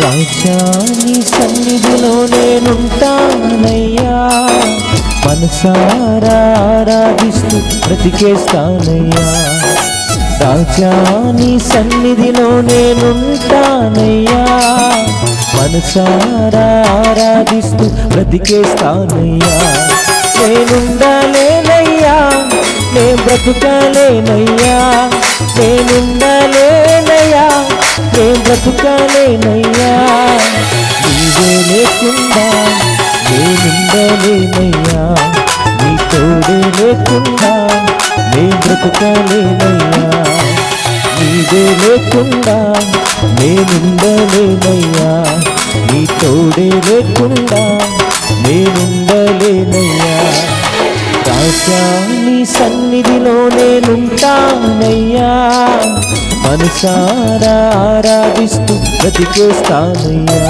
రాజా నీ సన్నిధిలో నేనుంటానయ్యా, మనసారా ఆరాధిస్తూ బ్రతికేస్తానయ్యా. రాజా నీ సన్నిధిలో నేనుంటానయ్యా, మనసారా ఆరాధిస్తూ బ్రతికేస్తానయ్యా. నేనుండలేనయ్యా, నే బ్రతుకలేనయ్యా, నేనుండలేనయ్యా, నే బ్రతుకలేనయ్యా. నీవే లేకుండా నేనుండలేనయ్యా, నీ తోడే లేకుండా నే బ్రతుకలేనయ్యా. నీవే లేకుండా నేనుండలేనయ్యా, నీ తోడే లేకుండా నేనుండలేనయ్యా. రాజా నీ సన్నిధిలో నేనుంటానయ్యా, మనసారా ఆరాధిస్తూ బ్రతికేస్తానయ్యా.